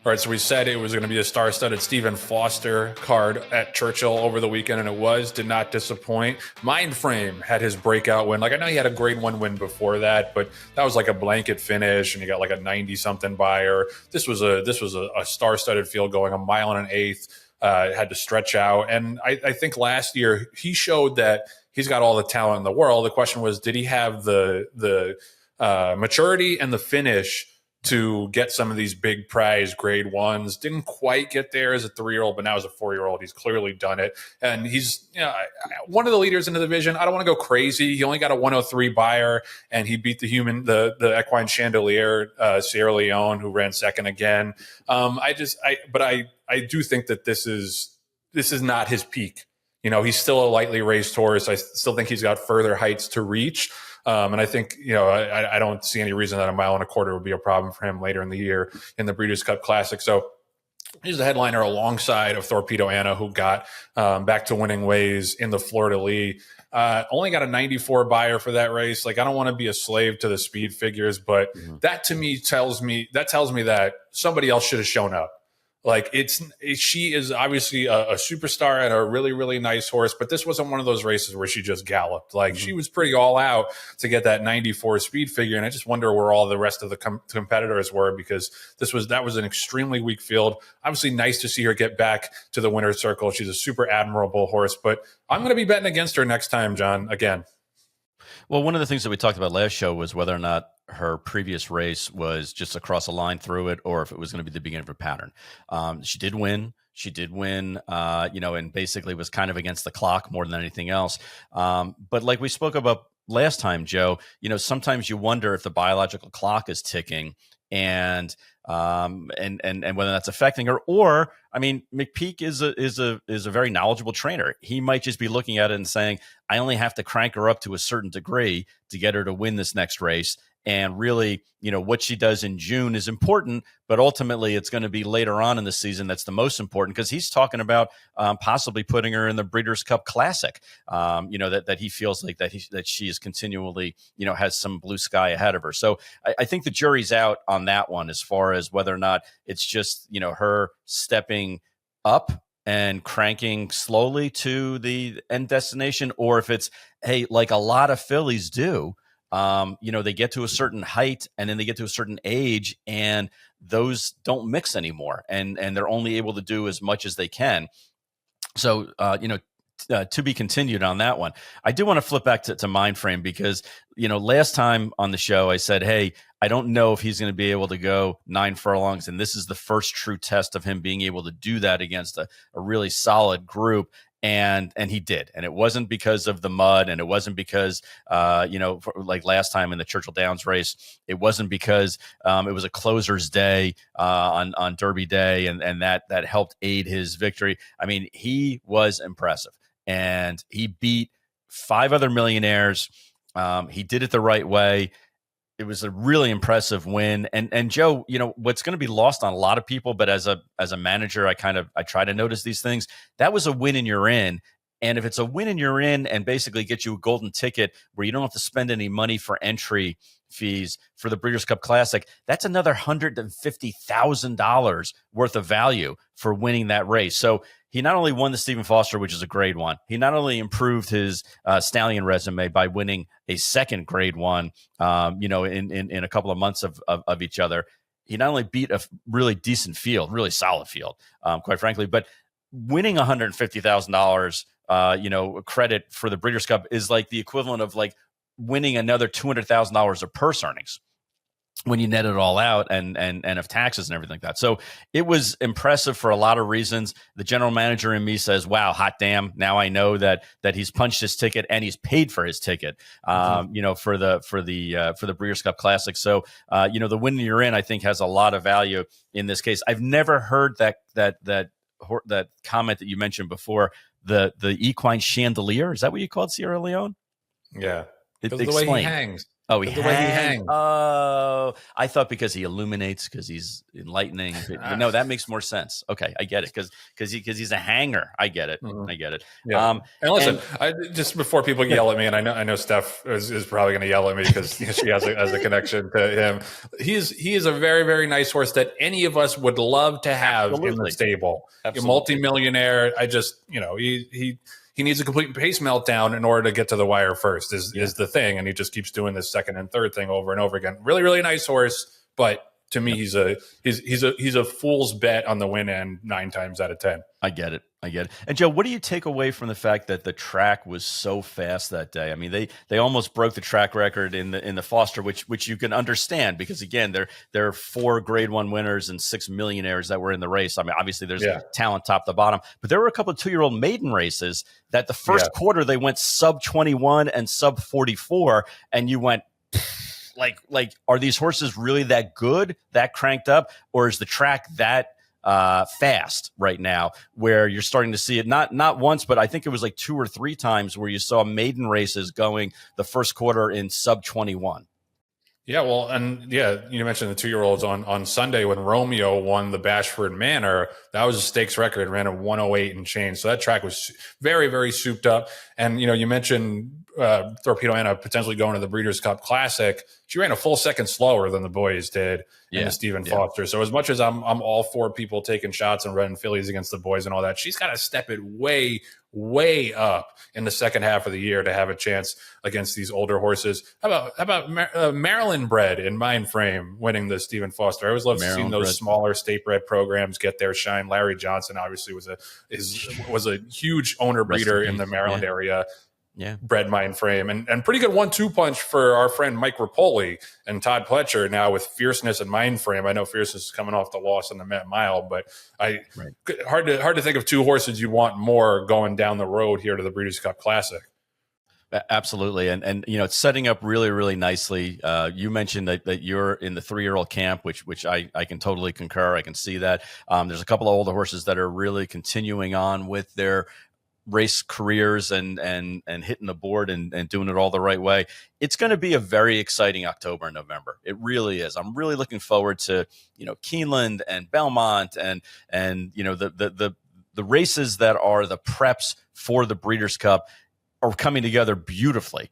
All right, so we said it was going to be a star-studded Stephen Foster card at Churchill over the weekend, and it did not disappoint. Mindframe had his breakout win. Like, I know he had a grade 1 win before that, but that was like a blanket finish, and he got like a 90-something buyer. This was a star-studded field going a mile and an eighth. Had to stretch out, and I think last year he showed that he's got all the talent in the world. The question was, did he have the maturity and the finish to get some of these big prize grade 1s? Didn't quite get there as a 3-year-old, but now as a 4-year-old, he's clearly done it. And he's one of the leaders in the division. I don't want to go crazy. He only got a 103 buyer, and he beat the equine chandelier, Sierra Leone, who ran second again. I do think that this is not his peak. He's still a lightly raced horse. I still think he's got further heights to reach. And I think, I don't see any reason that a mile and a quarter would be a problem for him later in the year in the Breeders' Cup Classic. So he's the headliner alongside of Thorpedo Anna, who got back to winning ways in the Fleur de Lis. Only got a 94 buyer for that race. Like, I don't want to be a slave to the speed figures, but that to me tells me that somebody else should have shown up. Like, she is obviously a superstar and a really, really nice horse, but this wasn't one of those races where she just galloped. Like, she was pretty all out to get that 94 speed figure, and I just wonder where all the rest of the competitors were, because that was an extremely weak field. Obviously, nice to see her get back to the winner's circle. She's a super admirable horse, but I'm going to be betting against her next time, John, again. Well, one of the things that we talked about last show was whether or not her previous race was just across a line through it, or if it was going to be the beginning of a pattern. She did win. And basically was kind of against the clock more than anything else. But like we spoke about last time, Joe, sometimes you wonder if the biological clock is ticking and whether that's affecting her, or, I mean, McPeak is a very knowledgeable trainer. He might just be looking at it and saying, I only have to crank her up to a certain degree to get her to win this next race. And really, what she does in June is important, but ultimately it's going to be later on in the season that's the most important, because he's talking about possibly putting her in the Breeders' Cup Classic. That he feels like that she is continually, has some blue sky ahead of her. So I think the jury's out on that one as far as whether or not it's just, her stepping up and cranking slowly to the end destination, or if it's, hey, like a lot of fillies do. They get to a certain height and then they get to a certain age, and those don't mix anymore, and they're only able to do as much as they can. So, to be continued on that one. I do want to flip back to Mindframe, because, last time on the show I said, hey, I don't know if he's going to be able to go 9 furlongs, and this is the first true test of him being able to do that against a really solid group. And he did. And it wasn't because of the mud, and it wasn't because, like last time in the Churchill Downs race, it wasn't because it was a closer's day on Derby Day, and that helped aid his victory. I mean, he was impressive, and he beat 5 other millionaires. He did it the right way. It was a really impressive win. And Joe, what's going to be lost on a lot of people, but as a manager, I try to notice these things. That was a win and you're in. And if it's a win and you're in, and basically get you a golden ticket where you don't have to spend any money for entry fees for the Breeders' Cup Classic, that's another $150,000 worth of value for winning that race. So he not only won the Stephen Foster, which is a grade 1, he not only improved his stallion resume by winning a second grade 1, in a couple of months of each other. He not only beat a really decent field, really solid field, quite frankly, but winning $150,000, credit for the Breeders' Cup is like the equivalent of like winning another $200,000 of purse earnings when you net it all out and of taxes and everything like that. So it was impressive for a lot of reasons. The general manager in me says, wow, hot damn. Now I know that he's punched his ticket and he's paid for his ticket, for the Breeders' Cup Classic. So, the win you're in, I think, has a lot of value in this case. I've never heard that comment that you mentioned before, the equine chandelier. Is that what you called Sierra Leone? Yeah. It the way he hangs. Oh, he The way he hangs. hangs. Oh, I thought because he illuminates, because he's enlightening. But no, that makes more sense. Okay, I get it. Because he's a hanger. I get it. Mhm. I get it. Yeah. And listen, And just before people yell at me, and I know Steph is probably going to yell at me because she has a connection to him. He is a very, very nice horse that any of us would love to have in the Absolutely. stable. A Absolutely. multimillionaire. I just, he needs a complete pace meltdown in order to get to the wire first is the thing. And he just keeps doing this second and third thing over and over again. Really, really nice horse. But to me, he's a fool's bet on the win end 9 times out of 10. I get it. And Joe, what do you take away from the fact that the track was so fast that day? I mean, they almost broke the track record in the Foster, which you can understand because again, there are 4 Grade 1 winners and 6 millionaires that were in the race. I mean, obviously there's talent top to bottom, but there were a couple of 2-year-old maiden races that the first quarter they went sub 21 and sub 44, and you went. Like, are these horses really that good, that cranked up, or is the track that fast right now where you're starting to see it not once, but I think it was like 2 or 3 times where you saw maiden races going the first quarter in sub 21. Yeah, well, and you mentioned the 2-year-olds on Sunday when Romeo won the Bashford Manor. That was a stakes record, ran a 108 and change. So that track was very, very souped up. And, you mentioned Thorpedo Anna potentially going to the Breeders' Cup Classic. She ran a full second slower than the boys did in the Stephen Foster. So as much as I'm all for people taking shots and running fillies against the boys and all that, she's got to step it way, way up in the second half of the year to have a chance against these older horses. How about Maryland bred in Mindframe winning the Stephen Foster? I always love seeing those smaller state bred programs get their shine. Larry Johnson obviously was a huge owner breeder in the Maryland area. Yeah, bred Mindframe and pretty good 1-2 punch for our friend Mike Rapoli and Todd Pletcher now with Fierceness and Mindframe. I know Fierceness is coming off the loss in the Met Mile, but hard to think of 2 horses you want more going down the road here to the Breeders' Cup Classic. Absolutely. And it's setting up really, really nicely. You mentioned that you're in the 3-year-old camp, which I can totally concur. I can see that. There's a couple of older horses that are really continuing on with their race careers and hitting the board and doing it all the right way. It's going to be a very exciting October and November. It really is. I'm really looking forward to, Keeneland and Belmont and the races that are the preps for the Breeders' Cup are coming together beautifully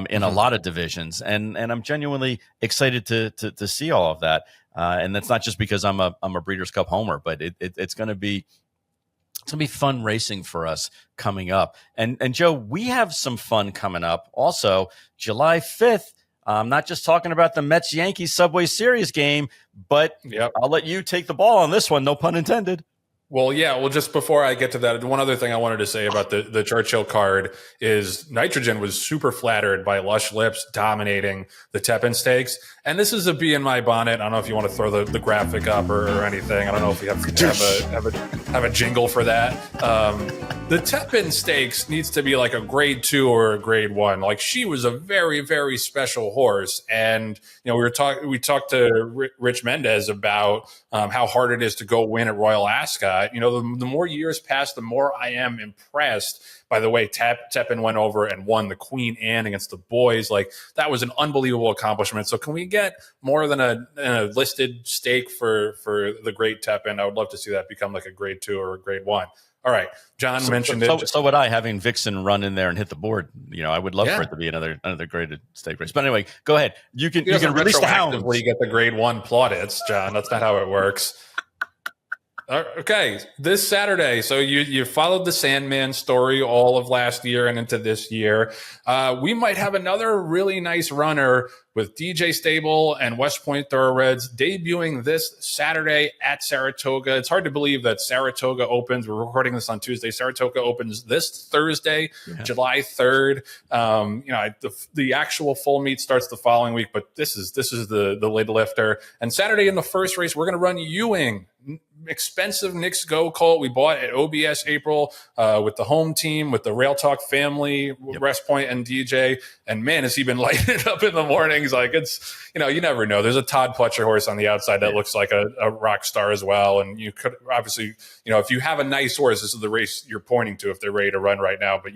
in a lot of divisions. And I'm genuinely excited to see all of that. And that's not just because I'm a Breeders' Cup homer, but it's going to be fun racing for us coming up. And Joe, we have some fun coming up. Also, July 5th, I'm not just talking about the Mets-Yankees Subway Series game, but I'll let you take the ball on this one. No pun intended. Well, just before I get to that, one other thing I wanted to say about the Churchill card is Nitrogen was super flattered by Lush Lips dominating the Tepin Stakes. And this is a bee in my bonnet. I don't know if you want to throw the graphic up or anything. I don't know if we have a jingle for that. The Tepin Stakes needs to be like a grade 2 or a grade 1. Like, she was a very, very special horse. And, we talked to Rich Mendez about how hard it is to go win at Royal Ascot. The more years pass, the more I am impressed by the way Tepin went over and won the Queen Anne against the boys. Like, that was an unbelievable accomplishment. So can we get more than a listed stake for the great Tepin? I would love to see that become like a grade 2 or a grade 1. All right. John mentioned it. So would I, having Vixen run in there and hit the board. I would love for it to be another graded stake race. But anyway, go ahead. You can release the hounds. You get the grade 1 plaudits, John. That's not how it works. Okay, this Saturday. So you followed the Sandman story all of last year and into this year. We might have another really nice runner with DJ Stable and West Point Thoroughbreds debuting this Saturday at Saratoga. It's hard to believe that Saratoga opens. We're recording this on Tuesday. Saratoga opens this Thursday, July 3rd. The actual full meet starts the following week, but this is the lid lifter. And Saturday in the first race, we're going to run Ewing. Expensive Knicks Go colt we bought at OBS April with the home team, with the Rail Talk family, West Point and DJ. And man, has he been lighting it up in the mornings. Like, it's, you never know. There's a Todd Pletcher horse on the outside that looks like a rock star as well. And you could obviously, if you have a nice horse, this is the race you're pointing to if they're ready to run right now. But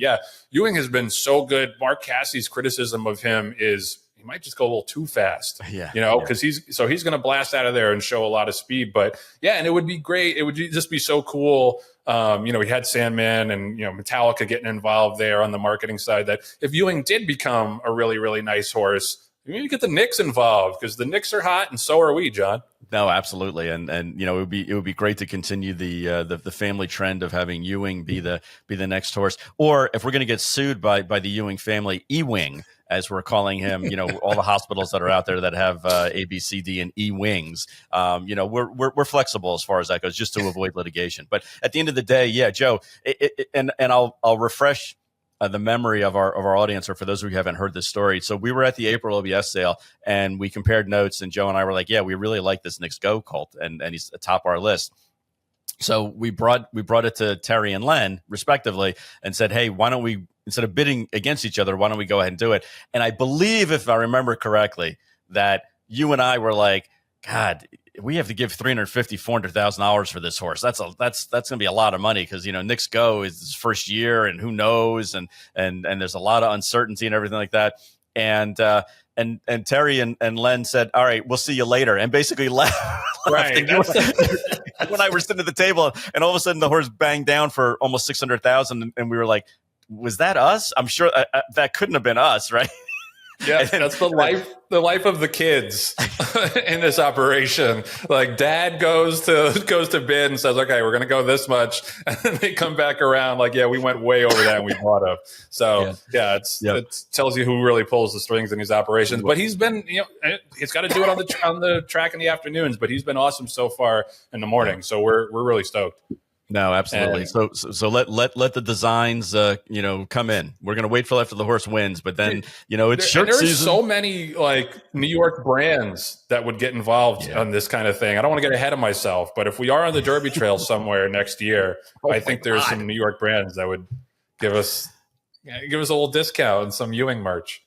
Ewing has been so good. Mark Cassie's criticism of him is he might just go a little too fast. Yeah, because he's going to blast out of there and show a lot of speed. But yeah, and it would be great. It would just be so cool. We had Sandman and Metallica getting involved there on the marketing side. That if Ewing did become a really, really nice horse, maybe get the Knicks involved, because the Knicks are hot and so are we, John. No, absolutely, and it would be great to continue the family trend of having Ewing be the next horse, or if we're going to get sued by the Ewing family, Ewing, as we're calling him, all the hospitals that are out there that have A, B, C, D, and E wings, we're flexible as far as that goes, just to avoid litigation. But at the end of the day, yeah, Joe, and I'll refresh the memory of our audience, or for those of you who haven't heard this story. So we were at the April OBS sale and we compared notes, and Joe and I were like, yeah, we really like this Knicks Go colt, and he's atop our list. So we brought it to Terry and Len respectively and said, hey, why don't we, instead of bidding against each other, why don't we go ahead and do it? And I believe, if I remember correctly, that you and I were like, God, we have to give $350,000-$400,000 for this horse. That's going to be a lot of money, because Knicks Go is his first year, and who knows, and there's a lot of uncertainty and everything like that. And Terry and Len said, all right, we'll see you later, and basically left. Right. When I were sitting at the table, and all of a sudden the horse banged down for almost $600,000, and we were like, was that us? I'm sure that couldn't have been us, right? Yeah, that's the life of the kids in this operation. Like, dad goes to bid and says, okay, we're going to go this much. And then they come back around like, yeah, we went way over that and we bought up. So it tells you who really pulls the strings in these operations. But he's been, he's got to do it on the track in the afternoons, but he's been awesome so far in the morning. So we're really stoked. No, absolutely. And so let the designs, come in. We're going to wait till after the horse wins, but then, it's shirt season. There's so many like New York brands that would get involved on this kind of thing. I don't want to get ahead of myself, but if we are on the Derby Trail somewhere next year, I think there's some New York brands that would give us a little discount and some Ewing merch.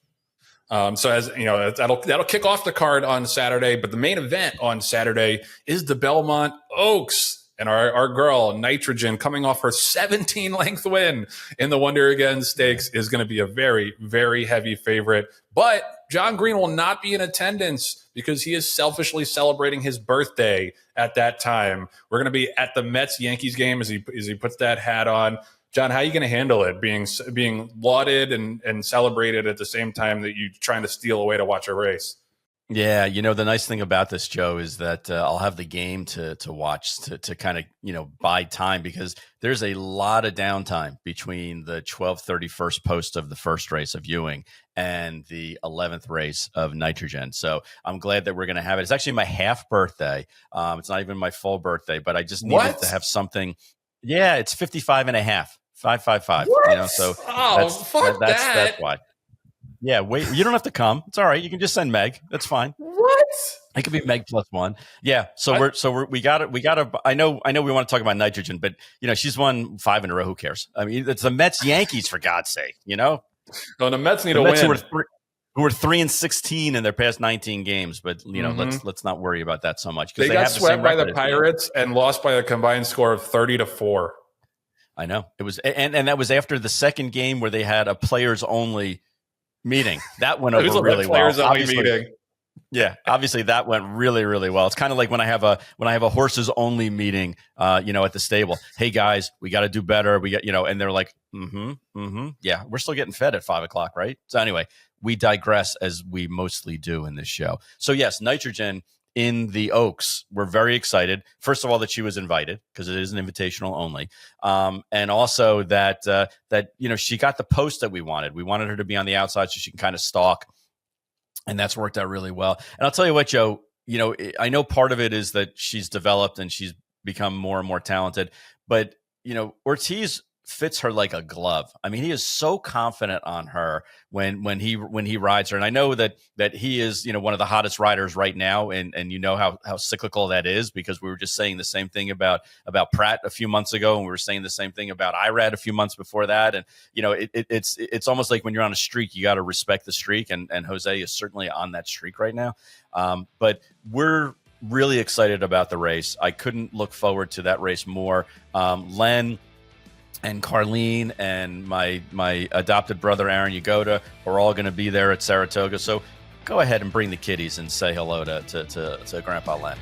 So as that'll kick off the card on Saturday, but the main event on Saturday is the Belmont Oaks. And our girl, Nitrogen, coming off her 17-length win in the Wonder Again Stakes, is going to be a very, very heavy favorite. But Jon Green will not be in attendance because he is selfishly celebrating his birthday at that time. We're going to be at the Mets-Yankees game as he puts that hat on. John, how are you going to handle it, being lauded and celebrated at the same time that you're trying to steal away to watch a race? Yeah, the nice thing about this, Joe, is that I'll have the game to watch to kind of, buy time, because there's a lot of downtime between the 12:31 post of the first race of Ewing and the 11th race of Nitrogen. So I'm glad that we're going to have it. It's actually my half birthday. It's not even my full birthday, but I just needed to have something. Yeah, it's 55 and a half, 555. What? So that's why. Yeah, wait. You don't have to come. It's all right. You can just send Meg. That's fine. What? It could be Meg +1. Yeah. So we got it. I know we want to talk about Nitrogen, but she's won 5 in a row. Who cares? I mean, it's the Mets Yankees, for God's sake. No, the Mets need a win. Who were 3-16 in their past 19 games, but let's not worry about that so much, because they got swept by the Pirates and lost by a combined score of 30-4. I know it was, and that was after the second game where they had a players only meeting. That went over really well. Meeting. Yeah, obviously that went really, really well. It's kind of like when I have a horses only meeting, at the stable. Hey guys, we got to do better. We got, and they're like, yeah, we're still getting fed at 5:00, right? So anyway, we digress, as we mostly do in this show. So yes, Nitrogen in the Oaks, we're very excited. First of all, that she was invited, because it is an invitational only, and also that she got the post that we wanted. We wanted her to be on the outside so she can kind of stalk, and that's worked out really well. And I'll tell you what, Joe, I know part of it is that she's developed and she's become more and more talented, but Ortiz fits her like a glove. I mean, he is so confident on her when he rides her. And I know that he is, one of the hottest riders right now. And how cyclical that is, because we were just saying the same thing about Pratt a few months ago. And we were saying the same thing about Irad a few months before that. And, it's almost like when you're on a streak, you got to respect the streak. And Jose is certainly on that streak right now. But we're really excited about the race. I couldn't look forward to that race more. Len and Carlene and my adopted brother, Aaron Yagoda, are all going to be there at Saratoga. So go ahead and bring the kitties and say hello to Grandpa Len.